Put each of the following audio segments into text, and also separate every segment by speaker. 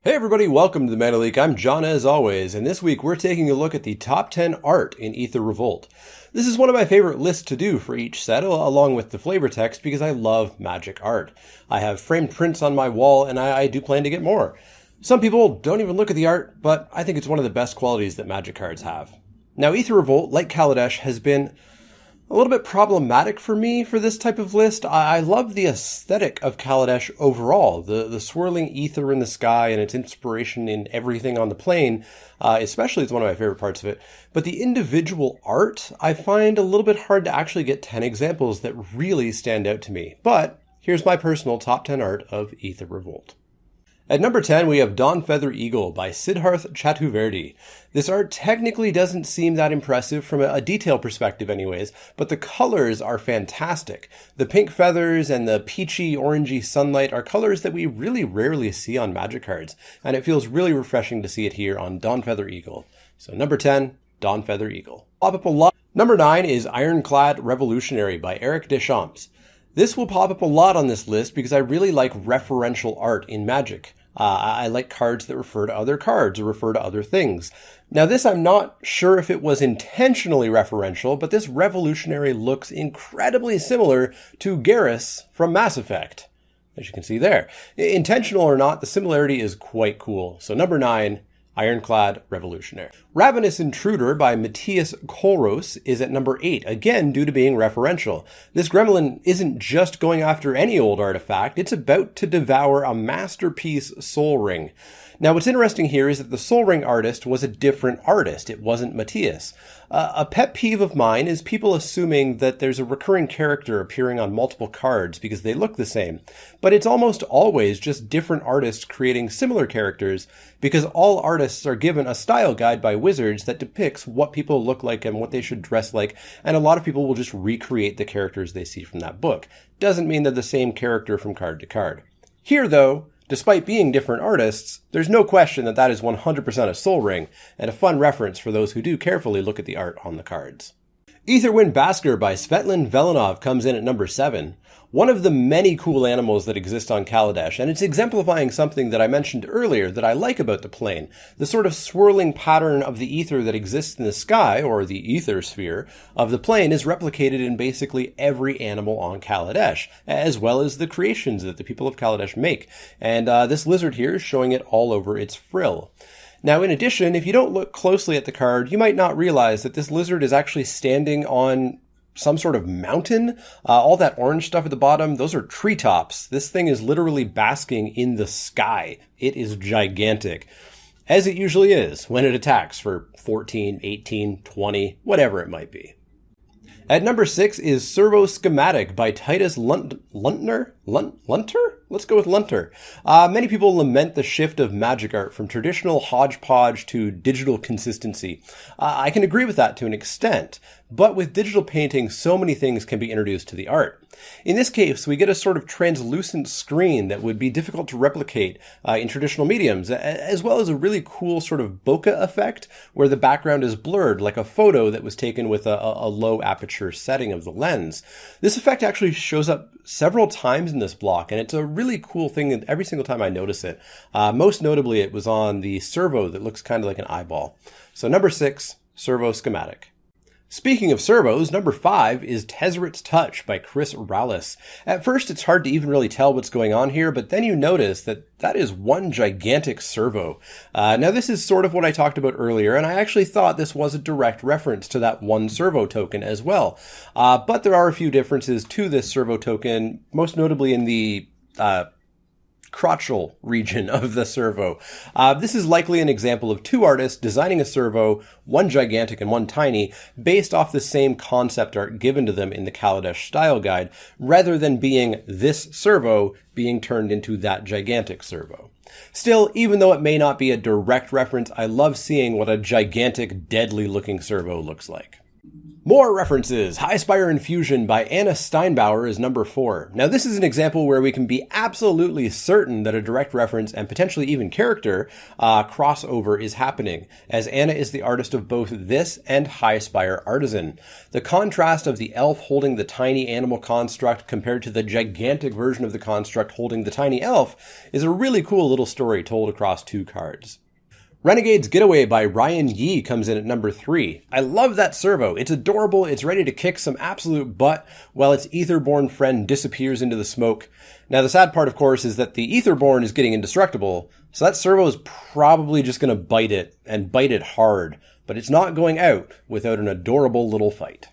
Speaker 1: Hey everybody, welcome to the Mana Leak. I'm John as always, and this week we're taking a look at the top 10 art in Aether Revolt. This is one of my favorite lists to do for each set, along with the flavor text, because I love magic art. I have framed prints on my wall, and I do plan to get more. Some people don't even look at the art, but I think it's one of the best qualities that magic cards have. Now, Aether Revolt, like Kaladesh, has been a little bit problematic for me for this type of list. I love the aesthetic of Kaladesh overall. The swirling ether in the sky and its inspiration in everything on the plane, especially, it's one of my favorite parts of it. But the individual art, I find a little bit hard to actually get 10 examples that really stand out to me. But here's my personal top 10 art of Aether Revolt. At number 10, we have Dawnfeather Eagle by Siddharth Chaturvedi. This art technically doesn't seem that impressive from a detail perspective anyways, but the colors are fantastic. The pink feathers and the peachy, orangey sunlight are colors that we really rarely see on magic cards, and it feels really refreshing to see it here on Dawnfeather Eagle. So number 10, Dawnfeather Eagle. Pop up a lot. Number 9 is Ironclad Revolutionary by Eric Deschamps. This will pop up a lot on this list because I really like referential art in Magic. I like cards that refer to other cards or refer to other things. Now this, I'm not sure if it was intentionally referential, but this revolutionary looks incredibly similar to Garrus from Mass Effect, as you can see there. Intentional or not, the similarity is quite cool. So number 9, Ironclad Revolutionary. Ravenous Intruder by Matthias Kollross is at number 8, again due to being referential. This gremlin isn't just going after any old artifact, it's about to devour a masterpiece Sol Ring. Now what's interesting here is that the Sol Ring artist was a different artist, it wasn't Matthias. A pet peeve of mine is people assuming that there's a recurring character appearing on multiple cards because they look the same. But it's almost always just different artists creating similar characters because all artists are given a style guide by Wizards that depicts what people look like and what they should dress like, and a lot of people will just recreate the characters they see from that book. Doesn't mean they're the same character from card to card. Here though, despite being different artists, there's no question that that is 100% a Sol Ring, and a fun reference for those who do carefully look at the art on the cards. Aetherwind Basker by Svetlin Velinov comes in at number 7. One of the many cool animals that exist on Kaladesh, and it's exemplifying something that I mentioned earlier that I like about the plane. The sort of swirling pattern of the ether that exists in the sky, or the ether sphere, of the plane is replicated in basically every animal on Kaladesh, as well as the creations that the people of Kaladesh make. And this lizard here is showing it all over its frill. Now, in addition, if you don't look closely at the card, you might not realize that this lizard is actually standing on some sort of mountain. All that orange stuff at the bottom, those are treetops. This thing is literally basking in the sky. It is gigantic, as it usually is when it attacks for 14, 18, 20, whatever it might be. At number 6 is Servo Schematic by Titus Lunter? Let's go with Lunter. Many people lament the shift of magic art from traditional hodgepodge to digital consistency. I can agree with that to an extent, but with digital painting, so many things can be introduced to the art. In this case, we get a sort of translucent screen that would be difficult to replicate in traditional mediums, as well as a really cool sort of bokeh effect where the background is blurred, like a photo that was taken with a low aperture setting of the lens. This effect actually shows up several times in this block, and it's a really cool thing every single time I notice it. Most notably, it was on the servo that looks kind of like an eyeball. So number 6, Servo Schematic. Speaking of servos, number 5 is Tezzeret's Touch by Chris Rallis. At first, it's hard to even really tell what's going on here, but then you notice that that is one gigantic servo. Now, this is sort of what I talked about earlier, and I actually thought this was a direct reference to that one servo token as well. But there are a few differences to this servo token, most notably in the crotchal region of the servo. This is likely an example of two artists designing a servo, one gigantic and one tiny, based off the same concept art given to them in the Kaladesh style guide, rather than being this servo being turned into that gigantic servo. Still, even though it may not be a direct reference, I love seeing what a gigantic, deadly looking servo looks like. More references. Highspire Infusion by Anna Steinbauer is number 4. Now this is an example where we can be absolutely certain that a direct reference and potentially even character crossover is happening, as Anna is the artist of both this and Highspire Artisan. The contrast of the elf holding the tiny animal construct compared to the gigantic version of the construct holding the tiny elf is a really cool little story told across 2 cards. Renegade's Getaway by Ryan Yee comes in at number 3. I love that servo. It's adorable, it's ready to kick some absolute butt while its Aetherborn friend disappears into the smoke. Now the sad part, of course, is that the Aetherborn is getting indestructible, so that servo is probably just going to bite it, and bite it hard. But it's not going out without an adorable little fight.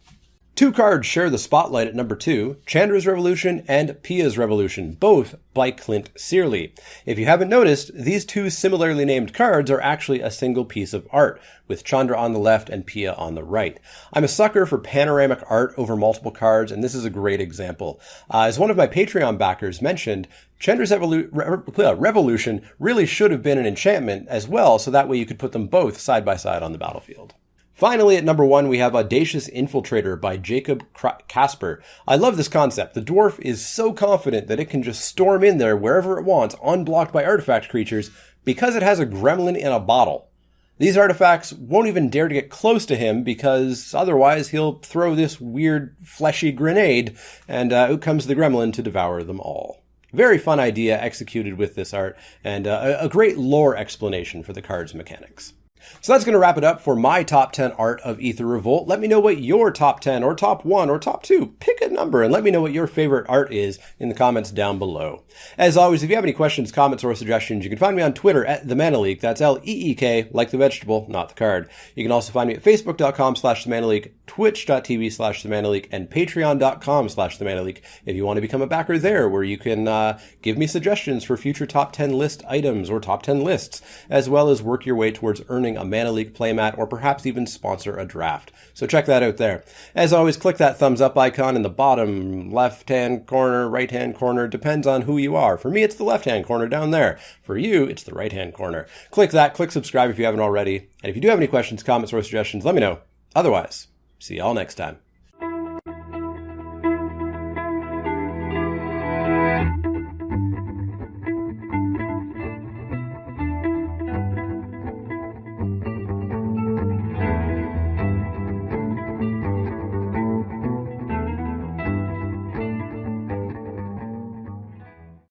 Speaker 1: 2 cards share the spotlight at number 2, Chandra's Revolution and Pia's Revolution, both by Clint Searly. If you haven't noticed, these 2 similarly named cards are actually a single piece of art, with Chandra on the left and Pia on the right. I'm a sucker for panoramic art over multiple cards, and this is a great example. As one of my Patreon backers mentioned, Chandra's Revolution really should have been an enchantment as well, so that way you could put them both side by side on the battlefield. Finally, at number 1, we have Audacious Infiltrator by Jacob Casper. I love this concept. The dwarf is so confident that it can just storm in there wherever it wants, unblocked by artifact creatures, because it has a gremlin in a bottle. These artifacts won't even dare to get close to him, because otherwise he'll throw this weird fleshy grenade, and out comes the gremlin to devour them all. Very fun idea executed with this art, and a great lore explanation for the card's mechanics. So that's going to wrap it up for my top 10 art of Aether Revolt. Let me know what your top 10 or top 1 or top 2, pick a number, and let me know what your favorite art is in the comments down below. As always, if you have any questions, comments, or suggestions, you can find me on Twitter at The Mana Leak. That's L-E-E-K, like the vegetable, not the card. You can also find me at facebook.com/TheManaLeak, twitch.tv/TheManaLeak, and patreon.com/TheManaLeak if you want to become a backer there, where you can give me suggestions for future top 10 list items or top 10 lists, as well as work your way towards earning a Mana Leak playmat, or perhaps even sponsor a draft. So check that out there. As always, click that thumbs up icon in the bottom left-hand corner, right-hand corner, depends on who you are. For me, it's the left-hand corner down there. For you, it's the right-hand corner. Click that, click subscribe if you haven't already. And if you do have any questions, comments, or suggestions, let me know. Otherwise, see y'all next time.